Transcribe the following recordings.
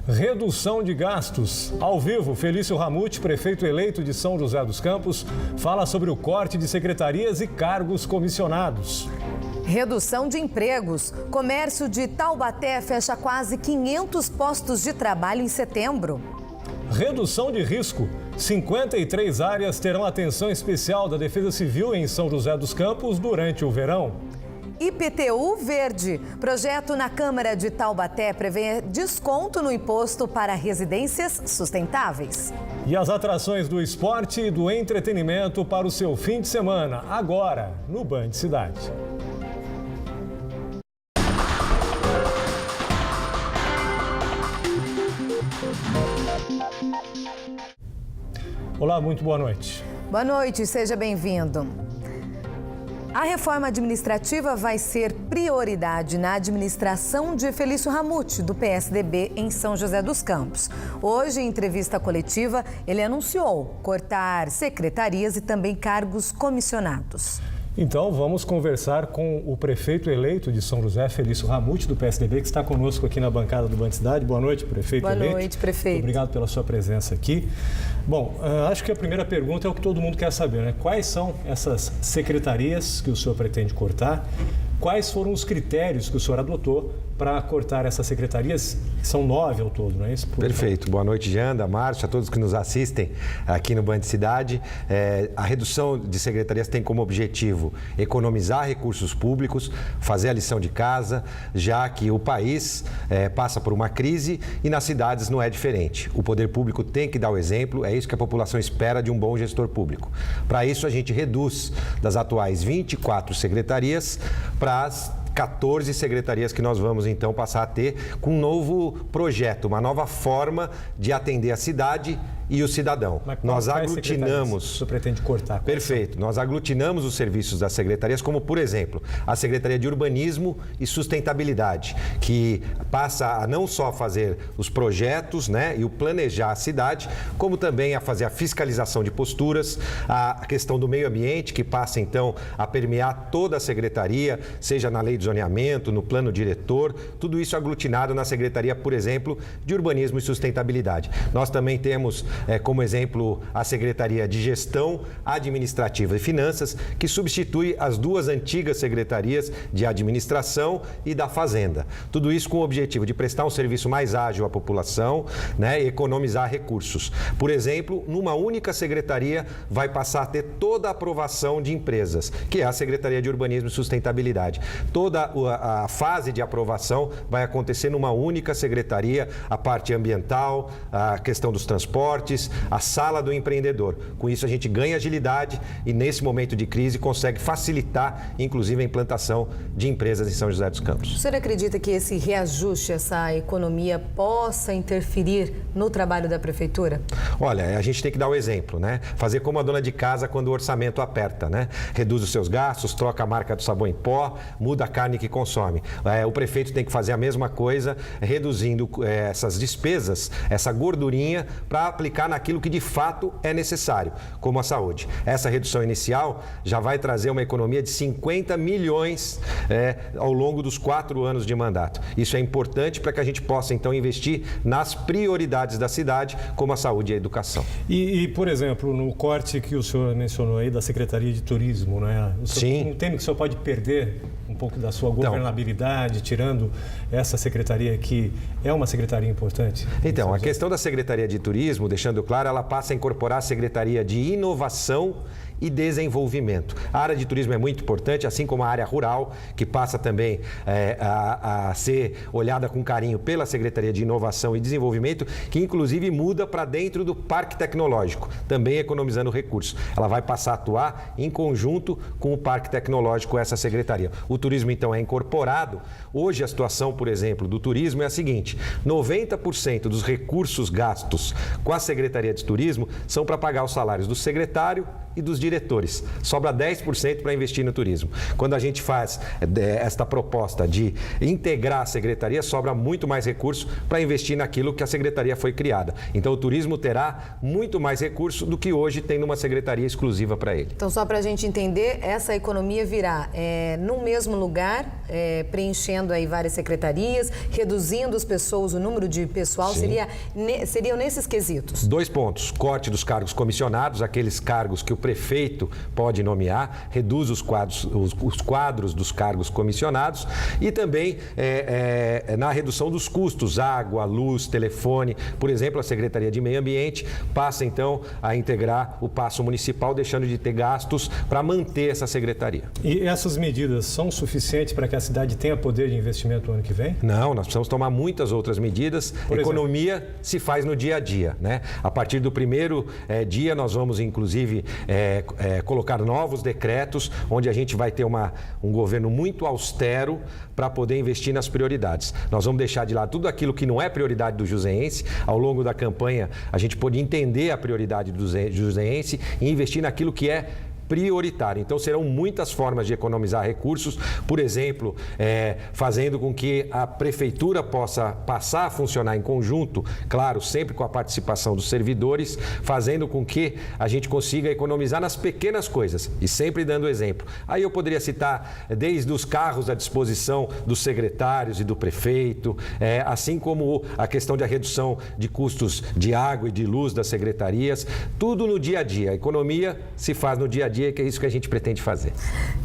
Redução de gastos. Ao vivo, Felício Ramute, prefeito eleito de São José dos Campos, fala sobre o corte de secretarias e cargos comissionados. Redução de empregos. Comércio de Taubaté fecha quase 500 postos de trabalho em setembro. Redução de risco. 53 áreas terão atenção especial da Defesa Civil em São José dos Campos durante o verão. IPTU verde. Projeto na Câmara de Taubaté prevê desconto no imposto para residências sustentáveis. E as atrações do esporte e do entretenimento para o seu fim de semana, agora no Band Cidade. Olá, muito boa noite. Boa noite, seja bem-vindo. A reforma administrativa vai ser prioridade na administração de Felício Ramute, do PSDB, em São José dos Campos. Hoje, em entrevista coletiva, ele anunciou cortar secretarias e também cargos comissionados. Então, vamos conversar com o prefeito eleito de São José, Felício Ramute, do PSDB, que está conosco aqui na bancada do Band Cidade. Boa noite, prefeito eleito. Boa noite, prefeito. Muito obrigado pela sua presença aqui. Bom, acho que a primeira pergunta é o que todo mundo quer saber, né? Quais são essas secretarias que o senhor pretende cortar? Quais foram os critérios que o senhor adotou para cortar essas secretarias? São 9 ao todo, não é isso? Perfeito. Boa noite, Janda, Márcio, a todos que nos assistem aqui no Band Cidade. A redução de secretarias tem como objetivo economizar recursos públicos, fazer a lição de casa, já que o país passa por uma crise e nas cidades não é diferente. O poder público tem que dar o exemplo, é isso que a população espera de um bom gestor público. Para isso, a gente reduz das atuais 24 secretarias para as 14 secretarias que nós vamos então passar a ter com um novo projeto, uma nova forma de atender a cidade e o cidadão. Mas nós aglutinamos... O senhor pretende cortar? Perfeito. Nós aglutinamos os serviços das secretarias, como, por exemplo, a Secretaria de Urbanismo e Sustentabilidade, que passa a não só fazer os projetos, né, e o planejar a cidade, como também a fazer a fiscalização de posturas, a questão do meio ambiente, que passa, então, a permear toda a secretaria, seja na lei de zoneamento, no plano diretor, tudo isso aglutinado na Secretaria, por exemplo, de Urbanismo e Sustentabilidade. Nós também temos como exemplo a Secretaria de Gestão Administrativa e Finanças, que substitui as duas antigas secretarias de Administração e da Fazenda. Tudo isso com o objetivo de prestar um serviço mais ágil à população, né, e economizar recursos. Por exemplo, numa única secretaria vai passar a ter toda a aprovação de empresas, que é a Secretaria de Urbanismo e Sustentabilidade. Toda a fase de aprovação vai acontecer numa única secretaria, a parte ambiental, a questão dos transportes, a sala do empreendedor. Com isso a gente ganha agilidade e nesse momento de crise consegue facilitar, inclusive, a implantação de empresas em São José dos Campos. O senhor acredita que esse reajuste, essa economia possa interferir no trabalho da prefeitura? Olha, a gente tem que dar o exemplo, né? Fazer como a dona de casa quando o orçamento aperta, né? Reduz os seus gastos, troca a marca do sabão em pó, muda a carne que consome. O prefeito tem que fazer a mesma coisa, reduzindo essas despesas, essa gordurinha, para aplicar naquilo que de fato é necessário, como a saúde. Essa redução inicial já vai trazer uma economia de 50 milhões ao longo dos 4 anos de mandato. Isso é importante para que a gente possa, então, investir nas prioridades da cidade, como a saúde e a educação. E por exemplo, no corte que o senhor mencionou aí da Secretaria de Turismo, né? O senhor não teme que o senhor pode perder um pouco da sua governabilidade, tirando essa secretaria que é uma secretaria importante? Então, a questão da Secretaria de Turismo, deixando claro, ela passa a incorporar a Secretaria de Inovação e Desenvolvimento. A área de turismo é muito importante, assim como a área rural, que passa também a ser olhada com carinho pela Secretaria de Inovação e Desenvolvimento, que inclusive muda para dentro do Parque Tecnológico, também economizando recursos. Ela vai passar a atuar em conjunto com o Parque Tecnológico, essa secretaria. O turismo, então, é incorporado. Hoje, a situação, por exemplo, do turismo é a seguinte: 90% dos recursos gastos com a Secretaria de Turismo são para pagar os salários do secretário e dos diretores. Sobra 10% para investir no turismo. Quando a gente faz esta proposta de integrar a secretaria, sobra muito mais recurso para investir naquilo que a secretaria foi criada. Então, o turismo terá muito mais recurso do que hoje tem numa secretaria exclusiva para ele. Então, só para a gente entender, essa economia virá no mesmo lugar, preenchendo aí várias secretarias, reduzindo as pessoas, o número de pessoal, seriam nesses quesitos? 2 pontos. Corte dos cargos comissionados, aqueles cargos que o prefeito pode nomear, reduz os quadros dos cargos comissionados e também na redução dos custos, água, luz, telefone. Por exemplo, a Secretaria de Meio Ambiente passa então a integrar o Paço Municipal, deixando de ter gastos para manter essa secretaria. E essas medidas são suficientes para que a cidade tenha poder de investimento no ano que vem? Não, nós precisamos tomar muitas outras medidas. Economia se faz no dia a dia, né? A partir do primeiro dia nós vamos inclusive colocar novos decretos onde a gente vai ter um governo muito austero para poder investir nas prioridades. Nós vamos deixar de lado tudo aquilo que não é prioridade do joseense. Ao longo da campanha a gente pôde entender a prioridade do joseense e investir naquilo que é prioritário. Então, serão muitas formas de economizar recursos, por exemplo, fazendo com que a prefeitura possa passar a funcionar em conjunto, claro, sempre com a participação dos servidores, fazendo com que a gente consiga economizar nas pequenas coisas e sempre dando exemplo. Aí eu poderia citar desde os carros à disposição dos secretários e do prefeito, assim como a questão da redução de custos de água e de luz das secretarias, tudo no dia a dia. A economia se faz no dia a dia, que é isso que a gente pretende fazer.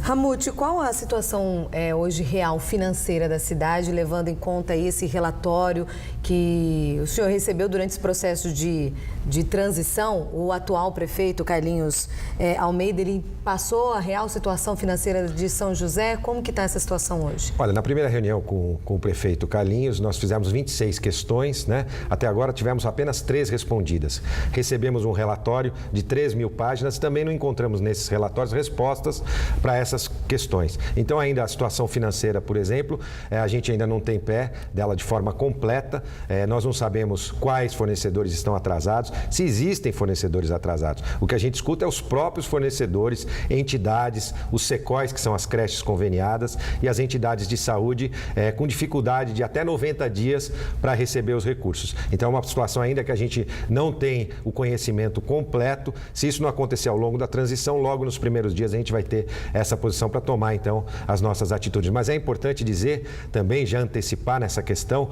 Ramute, qual a situação hoje real financeira da cidade, levando em conta esse relatório que o senhor recebeu durante esse processo de transição? O atual prefeito, Carlinhos Almeida, ele passou a real situação financeira de São José. Como que está essa situação hoje? Olha, na primeira reunião com o prefeito Carlinhos, nós fizemos 26 questões, né? Até agora tivemos apenas 3 respondidas. Recebemos um relatório de 3.000 páginas, também não encontramos nesses relatórios respostas para essas questões. Então, ainda a situação financeira, por exemplo, a gente ainda não tem pé dela de forma completa. Nós não sabemos quais fornecedores estão atrasados, se existem fornecedores atrasados. O que a gente escuta é os próprios fornecedores, entidades, os SECOIs, que são as creches conveniadas, e as entidades de saúde com dificuldade de até 90 dias para receber os recursos. Então, é uma situação ainda que a gente não tem o conhecimento completo. Se isso não acontecer ao longo da transição, logo nos primeiros dias a gente vai ter essa posição para tomar, então, as nossas atitudes. Mas é importante dizer, também já antecipar nessa questão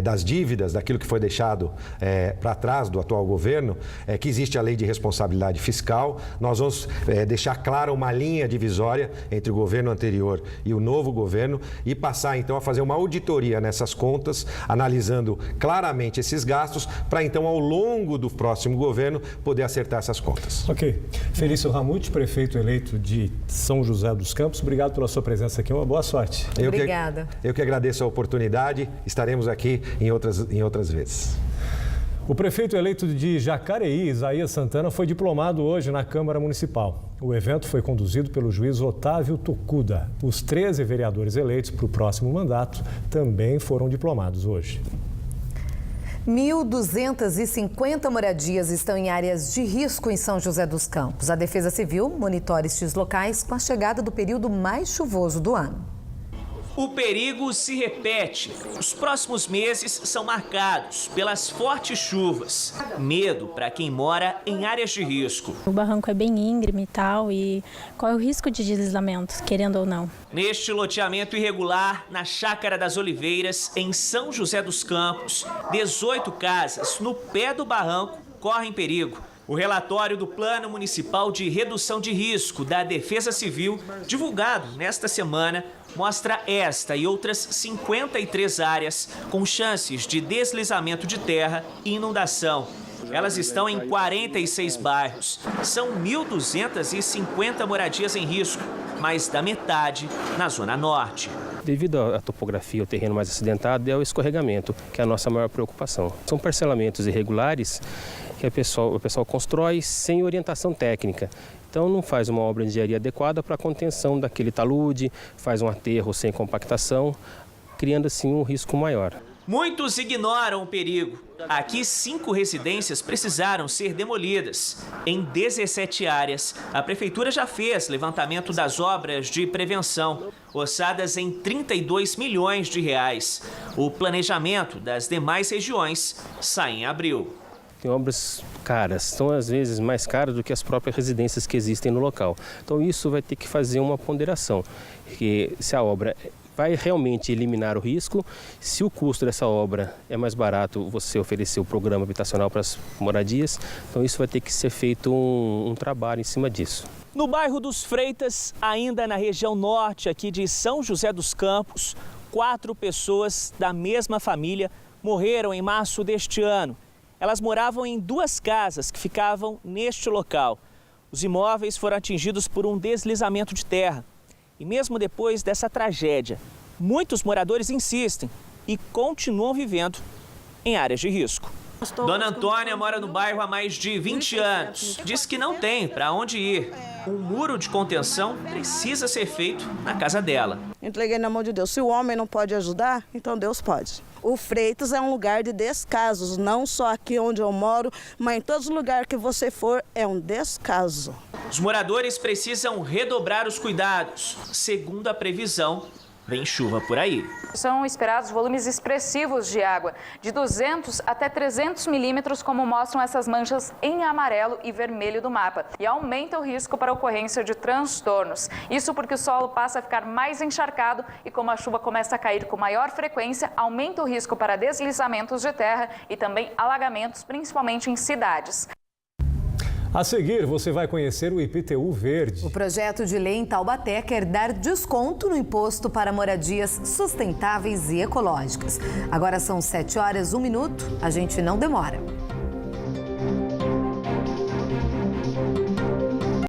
das dívidas, daquilo que foi deixado para trás do atual governo, que existe a lei de responsabilidade fiscal. Nós vamos deixar clara uma linha divisória entre o governo anterior e o novo governo e passar, então, a fazer uma auditoria nessas contas, analisando claramente esses gastos, para, então, ao longo do próximo governo, poder acertar essas contas. Ok. Felício Ramute, prefeito eleito de São José dos Campos, obrigado pela sua presença aqui, uma boa sorte. Obrigada. Eu que agradeço a oportunidade, estaremos aqui em outras vezes. O prefeito eleito de Jacareí, Isaías Santana, foi diplomado hoje na Câmara Municipal. O evento foi conduzido pelo juiz Otávio Tocuda. Os 13 vereadores eleitos para o próximo mandato também foram diplomados hoje. 1.250 moradias estão em áreas de risco em São José dos Campos. A Defesa Civil monitora estes locais com a chegada do período mais chuvoso do ano. O perigo se repete. Os próximos meses são marcados pelas fortes chuvas. Medo para quem mora em áreas de risco. O barranco é bem íngreme e tal, e qual é o risco de deslizamento, querendo ou não? Neste loteamento irregular, na Chácara das Oliveiras, em São José dos Campos, 18 casas no pé do barranco correm perigo. O relatório do Plano Municipal de Redução de Risco da Defesa Civil, divulgado nesta semana, mostra esta e outras 53 áreas com chances de deslizamento de terra e inundação. Elas estão em 46 bairros. São 1.250 moradias em risco, mais da metade na Zona Norte. Devido à topografia, o terreno mais acidentado, é o escorregamento, que é a nossa maior preocupação. São parcelamentos irregulares que o pessoal constrói sem orientação técnica. Então não faz uma obra de engenharia adequada para a contenção daquele talude, faz um aterro sem compactação, criando assim um risco maior. Muitos ignoram o perigo. Aqui, 5 residências precisaram ser demolidas. Em 17 áreas, a prefeitura já fez levantamento das obras de prevenção, orçadas em 32 milhões de reais. O planejamento das demais regiões sai em abril. Tem obras caras, são às vezes mais caras do que as próprias residências que existem no local. Então isso vai ter que fazer uma ponderação, que se a obra vai realmente eliminar o risco, se o custo dessa obra é mais barato, você oferecer o programa habitacional para as moradias, então isso vai ter que ser feito um trabalho em cima disso. No bairro dos Freitas, ainda na região norte aqui de São José dos Campos, 4 pessoas da mesma família morreram em março deste ano. Elas moravam em 2 casas que ficavam neste local. Os imóveis foram atingidos por um deslizamento de terra. E mesmo depois dessa tragédia, muitos moradores insistem e continuam vivendo em áreas de risco. Dona Antônia mora no bairro há mais de 20 anos. Diz que não tem para onde ir. Um muro de contenção precisa ser feito na casa dela. Entreguei na mão de Deus. Se o homem não pode ajudar, então Deus pode. O Freitas é um lugar de descasos, não só aqui onde eu moro, mas em todos os lugares que você for, é um descaso. Os moradores precisam redobrar os cuidados. Segundo a previsão, vem chuva por aí. São esperados volumes expressivos de água, de 200 até 300 milímetros, como mostram essas manchas em amarelo e vermelho do mapa. E aumenta o risco para a ocorrência de transtornos. Isso porque o solo passa a ficar mais encharcado e como a chuva começa a cair com maior frequência, aumenta o risco para deslizamentos de terra e também alagamentos, principalmente em cidades. A seguir, você vai conhecer o IPTU verde. O projeto de lei em Taubaté quer dar desconto no imposto para moradias sustentáveis e ecológicas. Agora são 7 horas, 1 minuto, a gente não demora.